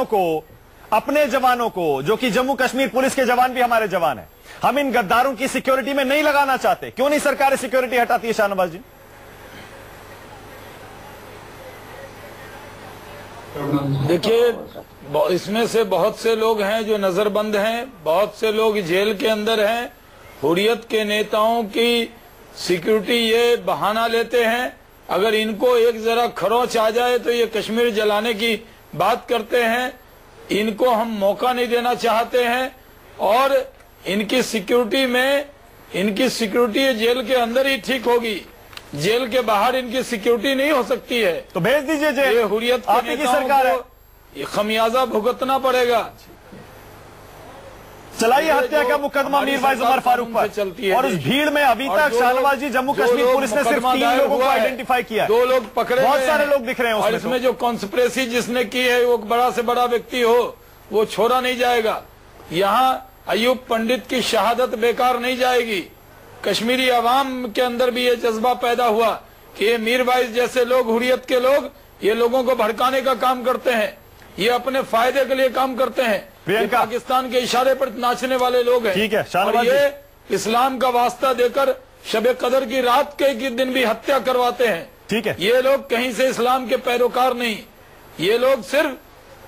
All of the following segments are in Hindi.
को, अपने जवानों को, जो कि जम्मू कश्मीर पुलिस के जवान भी हमारे जवान हैं, हम इन गद्दारों की सिक्योरिटी में नहीं लगाना चाहते? क्यों नहीं सरकार सिक्योरिटी हटाती है शाहनवाज जी? देखिए, इसमें से बहुत से लोग हैं जो नजरबंद हैं, बहुत से लोग जेल के अंदर हैं। हुर्रियत के नेताओं की सिक्योरिटी ये बहाना लेते हैं, अगर इनको एक जरा खरोंच आ जाए तो ये कश्मीर जलाने की बात करते हैं। इनको हम मौका नहीं देना चाहते हैं और इनकी सिक्योरिटी जेल के अंदर ही ठीक होगी, जेल के बाहर इनकी सिक्योरिटी नहीं हो सकती है। तो भेज दीजिए जेल। ये हुर्रियत के नेताओं को ये खमियाजा भुगतना पड़ेगा। चलाइए हत्या का मुकदमा मीरवाइज उमर फारूक पर चलती है, और उस भीड़ में अभी तक शाहनवाज जी जम्मू कश्मीर पुलिस ने सिर्फ 3 लोगों को आइडेंटिफाई किया है। 2 लोग पकड़े, बहुत सारे लोग दिख रहे हैं और इसमें जो कॉन्स्पिरेसी जिसने की है वो बड़ा से बड़ा व्यक्ति हो, वो छोड़ा नहीं जाएगा। यहाँ अयूब पंडित की शहादत बेकार नहीं जाएगी। कश्मीरी अवाम के अंदर भी ये जज्बा पैदा हुआ कि ये मीरवाइज जैसे लोग, हुर्रियत के लोग, ये लोगों को भड़काने का काम करते हैं, ये अपने फायदे के लिए काम करते हैं, ये पाकिस्तान के इशारे पर नाचने वाले लोग हैं। ठीक है, और ये इस्लाम का वास्ता देकर शबे कदर की रात के दिन भी हत्या करवाते हैं। ठीक है, ये लोग कहीं से इस्लाम के पैरोकार नहीं, ये लोग सिर्फ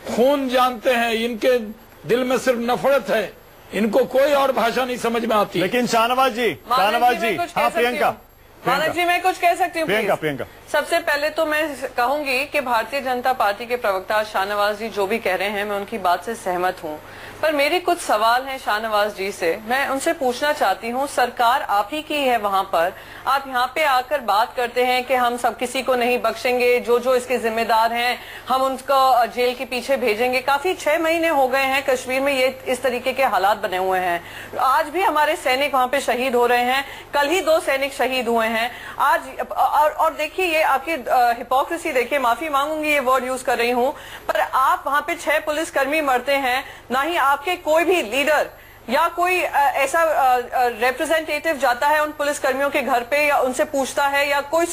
खून जानते हैं, इनके दिल में सिर्फ नफरत है, इनको कोई और भाषा नहीं समझ में आती। लेकिन शाहनवाज जी, हाँ प्रियंका, मानक जी, मैं कुछ कह सकती हूँ? प्रियंका, सबसे पहले तो मैं कहूंगी कि भारतीय जनता पार्टी के प्रवक्ता शाहनवाज जी जो भी कह रहे हैं, मैं उनकी बात से सहमत हूँ, पर मेरे कुछ सवाल हैं शाहनवाज जी से। मैं उनसे पूछना चाहती हूँ, सरकार आप ही की है वहाँ पर, आप यहाँ पे आकर बात करते हैं कि हम सब किसी को नहीं बख्शेंगे, जो जो इसके जिम्मेदार हैं हम उनको जेल के पीछे भेजेंगे। काफी 6 महीने हो गए हैं कश्मीर में ये इस तरीके के हालात बने हुए हैं। आज भी हमारे सैनिक वहाँ पे शहीद हो रहे हैं, कल ही 2 सैनिक शहीद हुए हैं आज। और देखिए, ये आपकी हिपोक्रेसी देखिए, माफी मांगूंगी ये वर्ड यूज कर रही हूँ, पर आप वहाँ पे 6 पुलिसकर्मी मरते हैं, ना ही आपके कोई भी लीडर या कोई ऐसा रिप्रेजेंटेटिव जाता है उन पुलिसकर्मियों के घर पे या उनसे पूछता है या कोई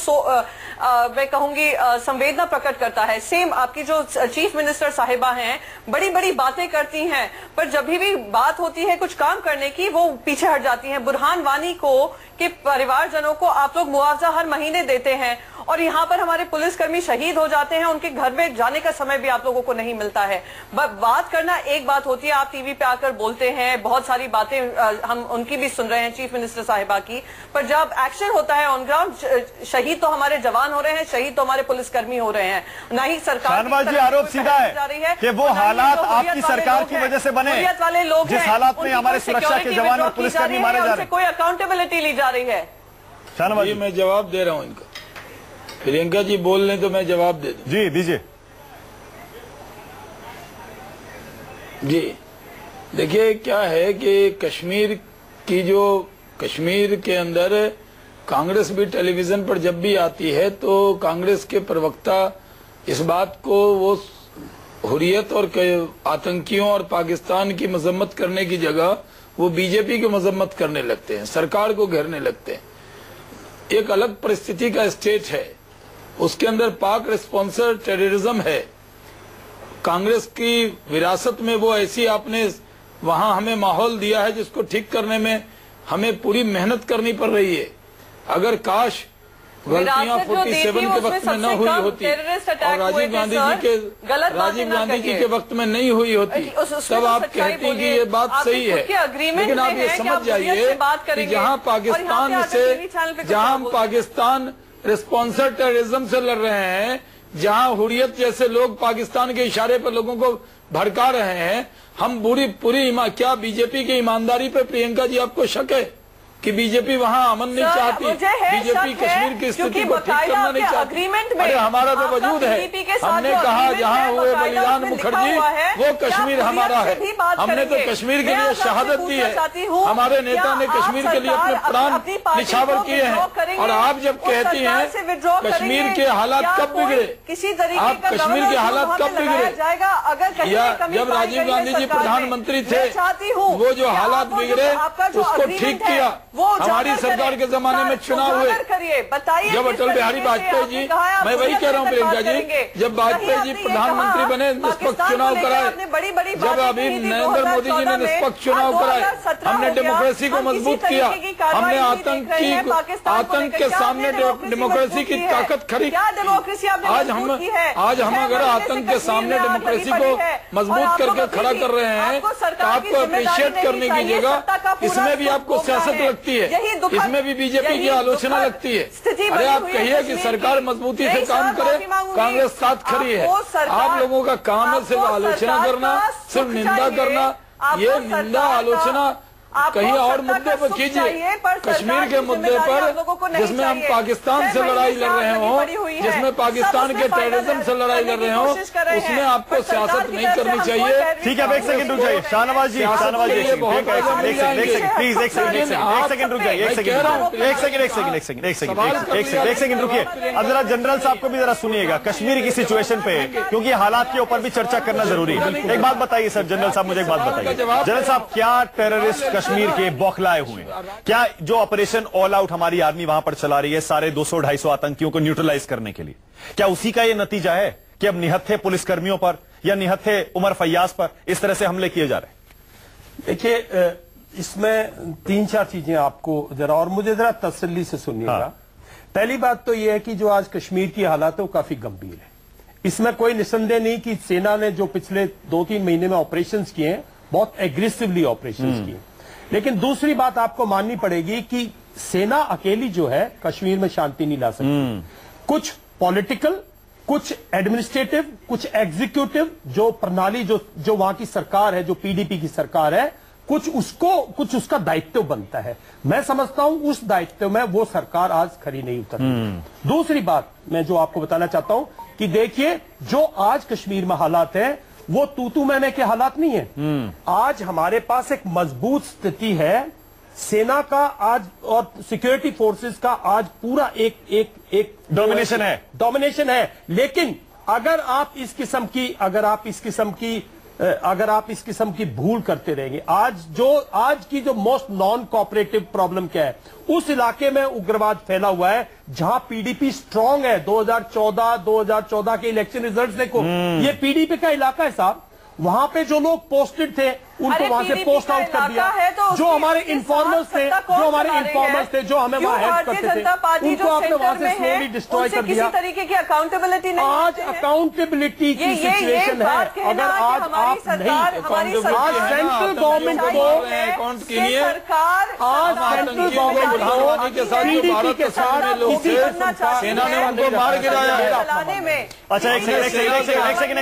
मैं कहूंगी संवेदना प्रकट करता है। सेम आपकी जो चीफ मिनिस्टर साहिबा हैं, बड़ी बड़ी बातें करती हैं, पर जब भी बात होती है कुछ काम करने की, वो पीछे हट जाती हैं। बुरहान वानी को के परिवारजनों को आप लोग मुआवजा हर महीने देते हैं, और यहाँ पर हमारे पुलिसकर्मी शहीद हो जाते हैं, उनके घर में जाने का समय भी आप लोगों को नहीं मिलता है। बात करना एक बात होती है, आप टीवी पे आकर बोलते हैं, बहुत सारी बातें हम उनकी भी सुन रहे हैं, चीफ मिनिस्टर साहिबा की, पर जब एक्शन होता है ऑन ग्राउंड, शहीद तो हमारे जवान हो रहे हैं, शहीद तो हमारे पुलिसकर्मी हो रहे हैं, ना ही सरकार। शाहनवाज जी, आरोप सीधा है कि वो हालात आपकी सरकार की वजह से बने, वाले लोग जिस हालात में हमारे सुरक्षा के जवान और पुलिसकर्मी मारे जा रहे हैं, कोई अकाउंटेबिलिटी ली जा रही है। शाहनवाज जी, मैं जवाब दे रहा हूँ इनको। प्रियंका जी बोल लें तो मैं जवाब दे दूं। जी दीजिए। जी देखिए, क्या है कि कश्मीर के अंदर कांग्रेस भी टेलीविजन पर जब भी आती है तो कांग्रेस के प्रवक्ता इस बात को वो हुर्रियत और आतंकियों और पाकिस्तान की मजम्मत करने की जगह वो बीजेपी की मजम्मत करने लगते हैं, सरकार को घेरने लगते हैं। एक अलग परिस्थिति का स्टेट है, उसके अंदर पाक स्पॉन्सर टेररिज्म है। कांग्रेस की विरासत में वो ऐसी आपने वहां हमें माहौल दिया है जिसको ठीक करने में हमें पूरी मेहनत करनी पड़ रही है। अगर काश गलतियां 47 के वक्त में न हुई होती और राजीव गांधी जी के वक्त में नहीं हुई होती, तब आप कहती कि ये बात सही है। लेकिन आप ये समझ जाइए कि जहां पाकिस्तान स्पॉन्सर टेररिज्म से लड़ रहे हैं, जहां हुर्रियत जैसे लोग पाकिस्तान के इशारे पर लोगों को भड़का रहे हैं, हम पूरी क्या बीजेपी की ईमानदारी पे प्रियंका जी आपको शक है कि बीजेपी वहाँ अमन नहीं चाहती? बीजेपी कश्मीर की स्थिति को ठीक करना नहीं चाहती। अरे हमारा तो वजूद है, हमने कहा जहाँ हुए बलिदान मुखर्जी वो कश्मीर हमारा है। हमने तो कश्मीर के लिए शहादत दी है, हमारे नेता ने कश्मीर के लिए अपने प्राण निछावर किए हैं। और आप जब कहती हैं कश्मीर के हालात कब बिगड़े, आप कश्मीर के हालात कब बिगड़े? या जब राजीव गांधी जी प्रधानमंत्री थे वो जो हालात बिगड़े उसको ठीक किया, वो हमारी सरकार के जमाने में चुनाव हुए, बताइए जब अटल बिहारी वाजपेयी जी, मैं वही कह रहा हूँ प्रियंका जी, जब वाजपेयी जी प्रधानमंत्री बने, निष्पक्ष चुनाव कराए, जब अभी नरेंद्र मोदी जी ने निष्पक्ष चुनाव कराए, हमने डेमोक्रेसी को मजबूत किया, हमने आतंक के सामने डेमोक्रेसी की ताकत खड़ी। आज हम अगर आतंक के सामने डेमोक्रेसी को मजबूत करके खड़ा कर रहे हैं तो आपको अप्रिशिएट करने की जगह इसमें भी आपको सियासत लगती है, इसमें भी बीजेपी की आलोचना लगती है। अरे आप कहिए कि सरकार मजबूती से काम करे, कांग्रेस साथ खड़ी है। आप लोगों का काम है सिर्फ आलोचना करना, सिर्फ निंदा करना। ये निंदा आलोचना कहीं और मुद्दे पर कीजिए, कश्मीर के मुद्दे पर जिसमें हम पाकिस्तान से लड़ाई लड़ रहे हो, जिसमें पाकिस्तान के टेररिज्म से लड़ाई लड़ रहे हो, उसमें आपको सियासत नहीं करनी चाहिए। ठीक है, अब एक सेकंड रुक जाइए शाहनवाज जी, शाहनवाज जी प्लीज एक सेकंड रुक जाइए, एक सेकंड रुकिए। अब जरा जनरल साहब को भी जरा सुनिएगा कश्मीर की सिचुएशन पे, क्योंकि हालात के ऊपर भी चर्चा करना जरूरी है। एक बात बताइए सर, जनरल साहब मुझे एक बात बताइए, जनरल साहब क्या टेररिस्ट कश्मीर के बौखलाए हुए, क्या जो ऑपरेशन ऑल आउट हमारी आर्मी वहां पर चला रही है सारे 200-250 आतंकियों को न्यूट्रलाइज करने के लिए, क्या उसी का यह नतीजा है कि अब निहत्थे पुलिसकर्मियों पर या निहत्थे उमर फैयाज पर इस तरह से हमले किए जा रहे हैं? देखिए, इसमें 3-4 चीजें आपको जरा और मुझे जरा तसल्ली से सुनिएगा। हाँ। पहली बात तो यह है कि जो आज कश्मीर की हालात है वो काफी गंभीर है, इसमें कोई निसंदेह नहीं कि सेना ने जो पिछले 2-3 महीने में ऑपरेशंस किए हैं, बहुत एग्रेसिवली ऑपरेशंस किए। लेकिन दूसरी बात आपको माननी पड़ेगी कि सेना अकेली जो है कश्मीर में शांति नहीं ला सकती। कुछ पॉलिटिकल, कुछ एडमिनिस्ट्रेटिव, कुछ एग्जीक्यूटिव जो प्रणाली जो वहां की सरकार है, जो पीडीपी की सरकार है, कुछ उसका दायित्व बनता है। मैं समझता हूं उस दायित्व में वो सरकार आज खरी नहीं उतरती। दूसरी बात मैं जो आपको बताना चाहता हूं कि देखिए, जो आज कश्मीर में हालात है वो तू मैंने के हालात नहीं है। आज हमारे पास एक मजबूत स्थिति है, सेना का आज और सिक्योरिटी फोर्सेस का आज पूरा एक डोमिनेशन है। लेकिन अगर आप इस किस्म की भूल करते रहेंगे, आज की जो मोस्ट नॉन कोऑपरेटिव प्रॉब्लम क्या है, उस इलाके में उग्रवाद फैला हुआ है जहां पीडीपी स्ट्रांग है। 2014 के इलेक्शन रिजल्ट्स देखो, ये पीडीपी का इलाका है साहब। वहां पे जो लोग पोस्टेड थे उनको वहां से पोस्ट आउट कर दिया। जो हमारे इन्फॉर्मर्स थे, जो हमें वहां हेल्प करते थे, उनको आपने वहां से स्लोली डिस्ट्रॉय कर दिया। किसी तरीके की अकाउंटेबिलिटी नहीं, आज अकाउंटेबिलिटी की सिचुएशन है। अगर आज आप नहीं, आज सेंट्रल गवर्नमेंट को अकाउंट के लिए आज सेंट्रल गवर्नमेंट के साथ पीडीपी के साथ लोग सेना ने उनको मार गिराया है। अच्छा एक सेकंड,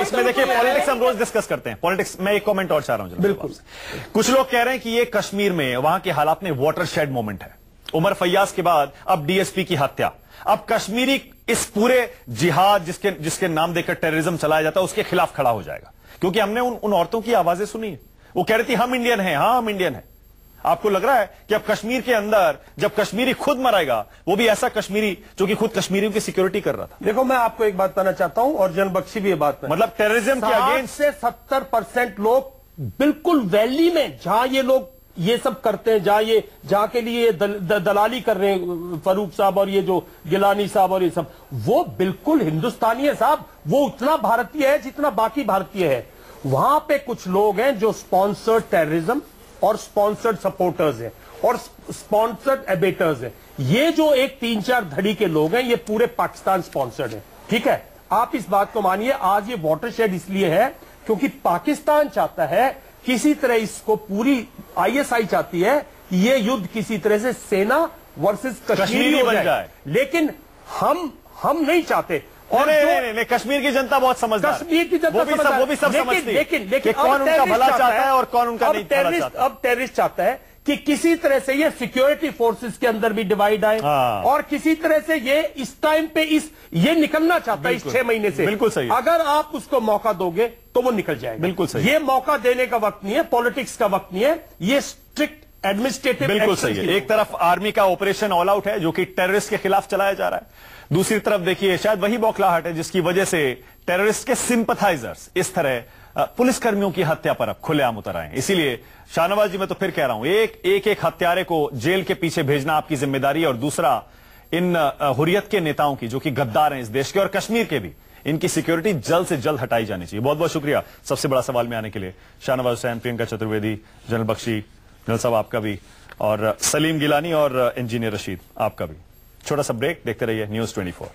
इसमें देखिए पॉलिटिक्स हम रोज डिस्कस करते हैं, पॉलिटिक्स में एक कमेंट और चाह रहा हूं। बिल्कुल, कुछ लोग कह रहे हैं कि ये कश्मीर में वहां के हालात में वाटरशेड मोमेंट है। उमर फैयाज के बाद अब डीएसपी की हत्या, अब कश्मीरी इस पूरे जिहाद जिसके नाम देकर टेररिज्म चलाया जाता है उसके खिलाफ खड़ा हो जाएगा। क्योंकि हमने उन औरतों की आवाजें सुनी है, वो कह रही थी हम इंडियन हैं। हाँ, हम इंडियन हैं। आपको लग रहा है कि अब कश्मीर के अंदर जब कश्मीरी खुद मरेगा, वो भी ऐसा कश्मीरी जो कि खुद कश्मीरियों की सिक्योरिटी कर रहा था? देखो, मैं आपको एक बात बताना चाहता हूं और जन बख्शी भी ये बात है, मतलब टेररिज्म के अगेंस्ट से 70% लोग बिल्कुल वैली में जहां ये लोग ये सब करते हैं, जहां के लिए दलाली कर रहे हैं फरूक साहब और ये जो गिलानी साहब और ये सब, वो बिल्कुल हिंदुस्तानी है साहब। वो उतना भारतीय है जितना बाकी भारतीय है। वहां पे कुछ लोग हैं जो स्पॉन्सर्ड टेररिज्म और स्पॉन्सर्ड सपोर्टर्स हैं और स्पॉन्सर्ड एबेटर्स हैं। ये जो एक 3-4 धड़ी के लोग हैं, ये पूरे पाकिस्तान स्पॉन्सर्ड हैं। ठीक है, आप इस बात को मानिए। आज ये वाटरशेड इसलिए है क्योंकि पाकिस्तान चाहता है किसी तरह इसको, पूरी आईएसआई चाहती है ये युद्ध किसी तरह से सेना वर्सेस कश्मीर बन जाए। लेकिन हम नहीं चाहते। और नहीं, कश्मीर की जनता बहुत समझदार, कश्मीर की जनता वो भी सब समझती है। लेकिन कौन उनका भला चाहता है और कौन उनका नहीं भला चाहता है। अब टेररिस्ट चाहता है कि किसी तरह से ये सिक्योरिटी फोर्सेस के अंदर भी डिवाइड आए और किसी तरह से ये इस टाइम पे ये निकलना चाहता है इस 6 महीने से। बिल्कुल सही। अगर आप उसको मौका दोगे तो वो निकल जाएगा। बिल्कुल सही। ये मौका देने का वक्त नहीं है, पॉलिटिक्स का वक्त नहीं है, ये स्ट्रिक्ट एडमिनिस्ट्रेटिव बिल्कुल सही है। एक तरफ आर्मी का ऑपरेशन ऑल आउट है जो कि टेररिस्ट के खिलाफ चलाया जा रहा है, दूसरी तरफ देखिए शायद वही बौखलाहट है जिसकी वजह से टेररिस्ट के सिंपथाइजर्स इस तरह पुलिसकर्मियों की हत्या पर अब खुलेआम उतर आए। इसीलिए शाहनवाज जी मैं तो फिर कह रहा हूं, एक हत्यारे को जेल के पीछे भेजना आपकी जिम्मेदारी है, और दूसरा इन हुर्रियत के नेताओं की जो कि गद्दार हैं इस देश के और कश्मीर के भी, इनकी सिक्योरिटी जल्द से जल्द हटाई जानी चाहिए। बहुत बहुत शुक्रिया सबसे बड़ा सवाल में आने के लिए शाहनवाज हुसैन, प्रियंका चतुर्वेदी, जनरल बख्शी, जनरल साहब आपका भी, और सलीम गिलानी और इंजीनियर रशीद आपका भी। छोटा सा ब्रेक, देखते रहिए न्यूज़ 24।